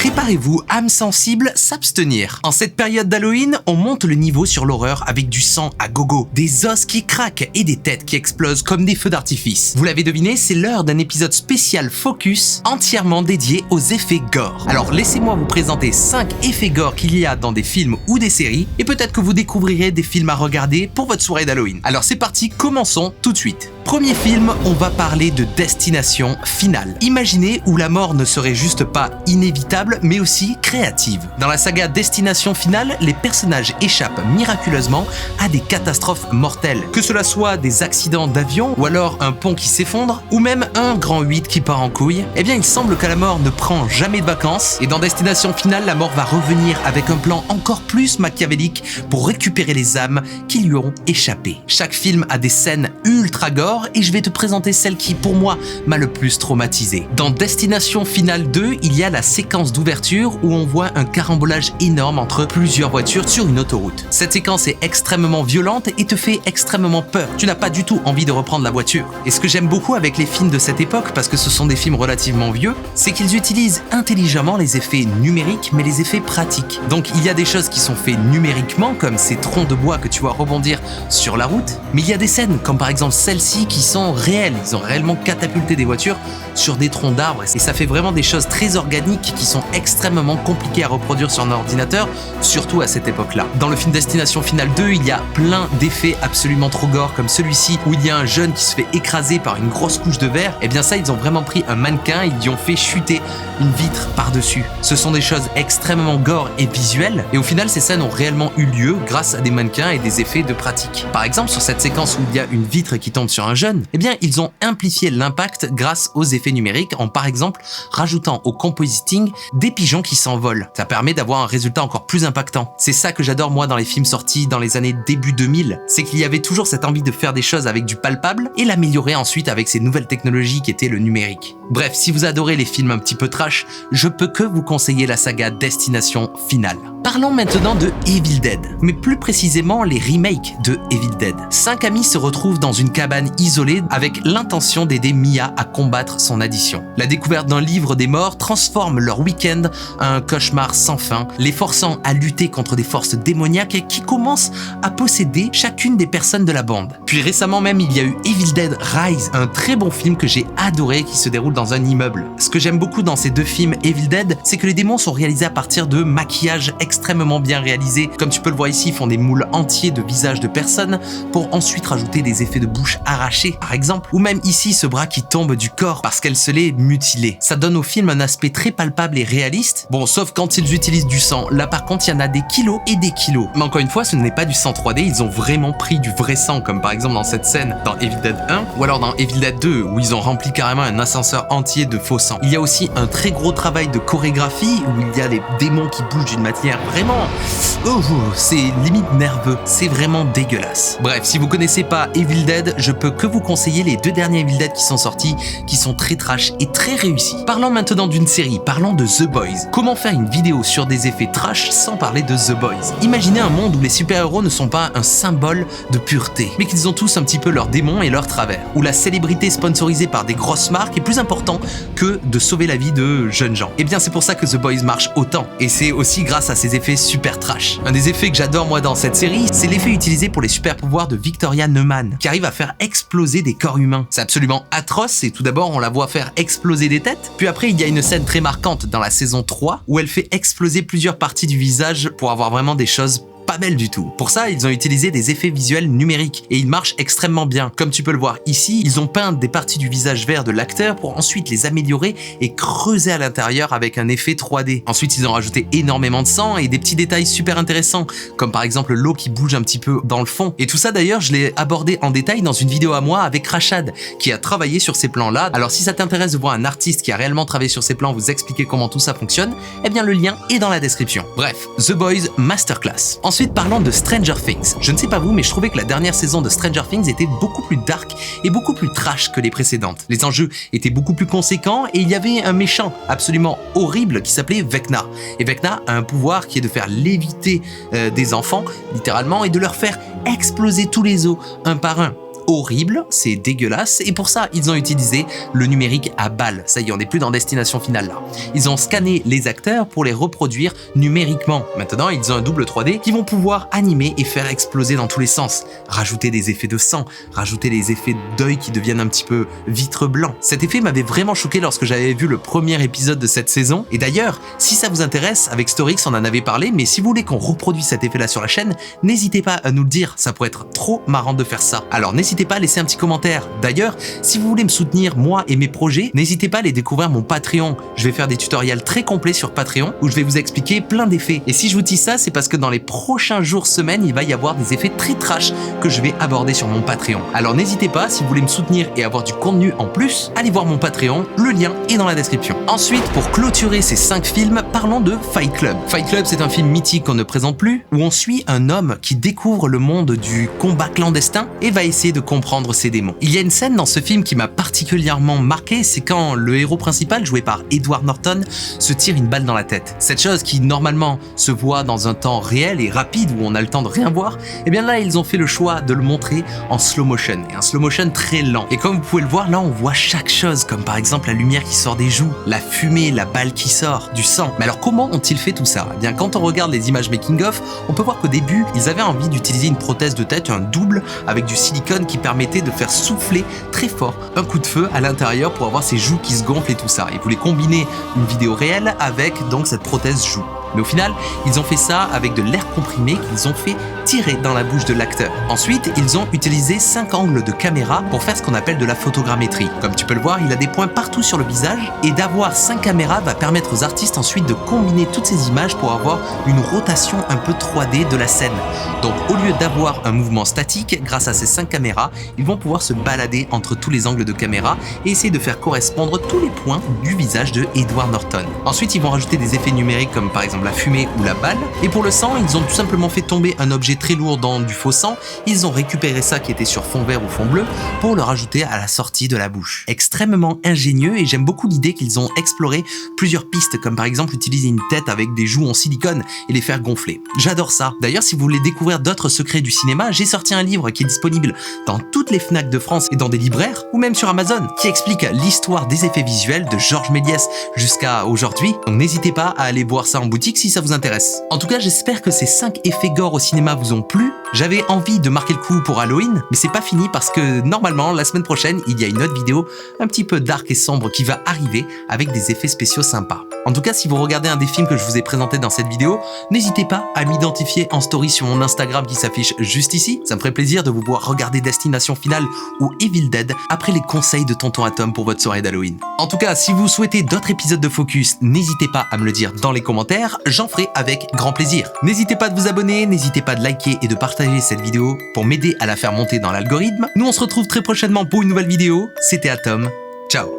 Préparez-vous, âme sensible, s'abstenir. En cette période d'Halloween, on monte le niveau sur l'horreur avec du sang à gogo, des os qui craquent et des têtes qui explosent comme des feux d'artifice. Vous l'avez deviné, c'est l'heure d'un épisode spécial Focus entièrement dédié aux effets gore. Alors laissez-moi vous présenter 5 effets gore qu'il y a dans des films ou des séries et peut-être que vous découvrirez des films à regarder pour votre soirée d'Halloween. Alors c'est parti, commençons tout de suite. Premier film, on va parler de Destination Finale. Imaginez où la mort ne serait juste pas inévitable, mais aussi créative. Dans la saga Destination Finale, les personnages échappent miraculeusement à des catastrophes mortelles. Que cela soit des accidents d'avion, ou alors un pont qui s'effondre, ou même un grand 8 qui part en couille, eh bien il semble que la mort ne prend jamais de vacances, et dans Destination Finale, la mort va revenir avec un plan encore plus machiavélique pour récupérer les âmes qui lui ont échappé. Chaque film a des scènes ultra gore, et je vais te présenter celle qui, pour moi, m'a le plus traumatisé. Dans Destination Finale 2, il y a la séquence d'ouverture où on voit un carambolage énorme entre plusieurs voitures sur une autoroute. Cette séquence est extrêmement violente et te fait extrêmement peur. Tu n'as pas du tout envie de reprendre la voiture. Et ce que j'aime beaucoup avec les films de cette époque, parce que ce sont des films relativement vieux, c'est qu'ils utilisent intelligemment les effets numériques, mais les effets pratiques. Donc il y a des choses qui sont faites numériquement, comme ces troncs de bois que tu vois rebondir sur la route, mais il y a des scènes, comme par exemple celle-ci, qui sont réels. Ils ont réellement catapulté des voitures sur des troncs d'arbres et ça fait vraiment des choses très organiques qui sont extrêmement compliquées à reproduire sur un ordinateur, surtout à cette époque-là. Dans le film Destination Finale 2, il y a plein d'effets absolument trop gore comme celui-ci où il y a un jeune qui se fait écraser par une grosse couche de verre. Et bien ça, ils ont vraiment pris un mannequin et ils y ont fait chuter une vitre par-dessus. Ce sont des choses extrêmement gore et visuelles et au final, ces scènes ont réellement eu lieu grâce à des mannequins et des effets de pratique. Par exemple, sur cette séquence où il y a une vitre qui tombe sur un jeune, eh bien ils ont amplifié l'impact grâce aux effets numériques en par exemple rajoutant au compositing des pigeons qui s'envolent. Ça permet d'avoir un résultat encore plus impactant. C'est ça que j'adore moi dans les films sortis dans les années début 2000, c'est qu'il y avait toujours cette envie de faire des choses avec du palpable et l'améliorer ensuite avec ces nouvelles technologies qui étaient le numérique. Bref, si vous adorez les films un petit peu trash, je peux que vous conseiller la saga Destination Finale. Parlons maintenant de Evil Dead, mais plus précisément les remakes de Evil Dead. 5 amis se retrouvent dans une cabane isolée avec l'intention d'aider Mia à combattre son addiction. La découverte d'un livre des morts transforme leur week-end en un cauchemar sans fin, les forçant à lutter contre des forces démoniaques qui commencent à posséder chacune des personnes de la bande. Puis récemment même, il y a eu Evil Dead Rise, un très bon film que j'ai adoré qui se déroule dans un immeuble. Ce que j'aime beaucoup dans ces deux films Evil Dead, c'est que les démons sont réalisés à partir de maquillage extrêmement bien réalisé. Comme tu peux le voir ici, ils font des moules entiers de visages de personnes pour ensuite rajouter des effets de bouche arrachés, par exemple, ou même ici ce bras qui tombe du corps parce qu'elle se l'est mutilé. Ça donne au film un aspect très palpable et réaliste. Bon, sauf quand ils utilisent du sang. Là par contre, il y en a des kilos et des kilos. Mais encore une fois, ce n'est pas du sang 3D, ils ont vraiment pris du vrai sang, comme par exemple dans cette scène dans Evil Dead 1, ou alors dans Evil Dead 2, où ils ont rempli carrément un ascenseur entier de faux sang. Il y a aussi un très gros travail de chorégraphie, où il y a des démons qui bougent d'une manière vraiment... c'est limite nerveux, c'est vraiment dégueulasse. Bref, si vous connaissez pas Evil Dead, je peux que vous conseiller les 2 derniers Evil Dead qui sont sortis, qui sont très trash et très réussis. Parlons maintenant d'une série, parlons de The Boys. Comment faire une vidéo sur des effets trash sans parler de The Boys? Imaginez un monde où les super-héros ne sont pas un symbole de pureté, mais qu'ils ont tous un petit peu leurs démons et leurs travers, où la célébrité sponsorisée par des grosses marques est plus important que de sauver la vie de jeunes gens. Et bien c'est pour ça que The Boys marche autant, et c'est aussi grâce à ces effets super trash. Un des effets que j'adore moi dans cette série, c'est l'effet utilisé pour les super pouvoirs de Victoria Neumann, qui arrive à faire exploser des corps humains. C'est absolument atroce, et tout d'abord on la voit faire exploser des têtes, puis après il y a une scène très marquante dans la saison 3 où elle fait exploser plusieurs parties du visage pour avoir vraiment des choses pas belle du tout. Pour ça, ils ont utilisé des effets visuels numériques et ils marchent extrêmement bien. Comme tu peux le voir ici, ils ont peint des parties du visage vert de l'acteur pour ensuite les améliorer et creuser à l'intérieur avec un effet 3D. Ensuite, ils ont rajouté énormément de sang et des petits détails super intéressants, comme par exemple l'eau qui bouge un petit peu dans le fond. Et tout ça d'ailleurs, je l'ai abordé en détail dans une vidéo à moi avec Rachad, qui a travaillé sur ces plans-là. Alors si ça t'intéresse de voir un artiste qui a réellement travaillé sur ces plans vous expliquer comment tout ça fonctionne, eh bien le lien est dans la description. Bref, The Boys Masterclass. Ensuite, parlons de Stranger Things. Je ne sais pas vous, mais je trouvais que la dernière saison de Stranger Things était beaucoup plus dark et beaucoup plus trash que les précédentes. Les enjeux étaient beaucoup plus conséquents et il y avait un méchant absolument horrible qui s'appelait Vecna. Et Vecna a un pouvoir qui est de faire léviter des enfants, littéralement, et de leur faire exploser tous les os, un par un. horrible, c'est dégueulasse, et pour ça, ils ont utilisé le numérique à balles. Ça y est, on n'est plus dans Destination Finale là. Ils ont scanné les acteurs pour les reproduire numériquement. Maintenant, ils ont un double 3D qui vont pouvoir animer et faire exploser dans tous les sens. Rajouter des effets de sang, rajouter des effets d'œil qui deviennent un petit peu vitre blanc. Cet effet m'avait vraiment choqué lorsque j'avais vu le premier épisode de cette saison. Et d'ailleurs, si ça vous intéresse, avec Storix on en avait parlé, mais si vous voulez qu'on reproduise cet effet là sur la chaîne, n'hésitez pas à nous le dire, ça pourrait être trop marrant de faire ça. Alors n'hésitez pas à laisser un petit commentaire. D'ailleurs, si vous voulez me soutenir moi et mes projets, n'hésitez pas à aller découvrir mon Patreon. Je vais faire des tutoriels très complets sur Patreon où je vais vous expliquer plein d'effets. Et si je vous dis ça, c'est parce que dans les prochains jours, semaines, il va y avoir des effets très trash que je vais aborder sur mon Patreon. Alors n'hésitez pas, si vous voulez me soutenir et avoir du contenu en plus, allez voir mon Patreon, le lien est dans la description. Ensuite, pour clôturer ces 5 films, parlons de Fight Club. Fight Club, c'est un film mythique qu'on ne présente plus, où on suit un homme qui découvre le monde du combat clandestin et va essayer de comprendre ses démons. Il y a une scène dans ce film qui m'a particulièrement marqué, c'est quand le héros principal, joué par Edward Norton, se tire une balle dans la tête. Cette chose qui normalement se voit dans un temps réel et rapide où on a le temps de rien voir, et bien là ils ont fait le choix de le montrer en slow motion, et un slow motion très lent. Et comme vous pouvez le voir, là on voit chaque chose, comme par exemple la lumière qui sort des joues, la fumée, la balle qui sort, du sang. Mais alors comment ont-ils fait tout ça? Eh bien quand on regarde les images making-of, on peut voir qu'au début, ils avaient envie d'utiliser une prothèse de tête, un double, avec du silicone qui permettait de faire souffler très fort un coup de feu à l'intérieur pour avoir ses joues qui se gonflent et tout ça. Ils voulaient combiner une vidéo réelle avec donc cette prothèse joue. Mais au final, ils ont fait ça avec de l'air comprimé qu'ils ont fait tirer dans la bouche de l'acteur. Ensuite, ils ont utilisé 5 angles de caméra pour faire ce qu'on appelle de la photogrammétrie. Comme tu peux le voir, il a des points partout sur le visage et d'avoir 5 caméras va permettre aux artistes ensuite de combiner toutes ces images pour avoir une rotation un peu 3D de la scène. Donc au lieu d'avoir un mouvement statique, grâce à ces 5 caméras, ils vont pouvoir se balader entre tous les angles de caméra et essayer de faire correspondre tous les points du visage de Edward Norton. Ensuite, ils vont rajouter des effets numériques comme par exemple la fumée ou la balle. Et pour le sang, ils ont tout simplement fait tomber un objet très lourd dans du faux sang. Ils ont récupéré ça qui était sur fond vert ou fond bleu pour le rajouter à la sortie de la bouche. Extrêmement ingénieux, et j'aime beaucoup l'idée qu'ils ont exploré plusieurs pistes, comme par exemple utiliser une tête avec des joues en silicone et les faire gonfler. J'adore ça. D'ailleurs, si vous voulez découvrir d'autres secrets du cinéma, j'ai sorti un livre qui est disponible dans toutes les Fnac de France et dans des libraires, ou même sur Amazon, qui explique l'histoire des effets visuels de Georges Méliès jusqu'à aujourd'hui. Donc n'hésitez pas à aller voir ça en boutique si ça vous intéresse. En tout cas, j'espère que ces 5 effets gore au cinéma vous ont plu. J'avais envie de marquer le coup pour Halloween, mais c'est pas fini parce que normalement, la semaine prochaine, il y a une autre vidéo un petit peu dark et sombre qui va arriver avec des effets spéciaux sympas. En tout cas, si vous regardez un des films que je vous ai présenté dans cette vidéo, n'hésitez pas à m'identifier en story sur mon Instagram qui s'affiche juste ici. Ça me ferait plaisir de vous voir regarder Destination Finale ou Evil Dead après les conseils de Tonton Atom pour votre soirée d'Halloween. En tout cas, si vous souhaitez d'autres épisodes de Focus, n'hésitez pas à me le dire dans les commentaires, j'en ferai avec grand plaisir. N'hésitez pas de vous abonner, n'hésitez pas de liker et de partager cette vidéo pour m'aider à la faire monter dans l'algorithme. Nous on se retrouve très prochainement pour une nouvelle vidéo. C'était Atom, ciao.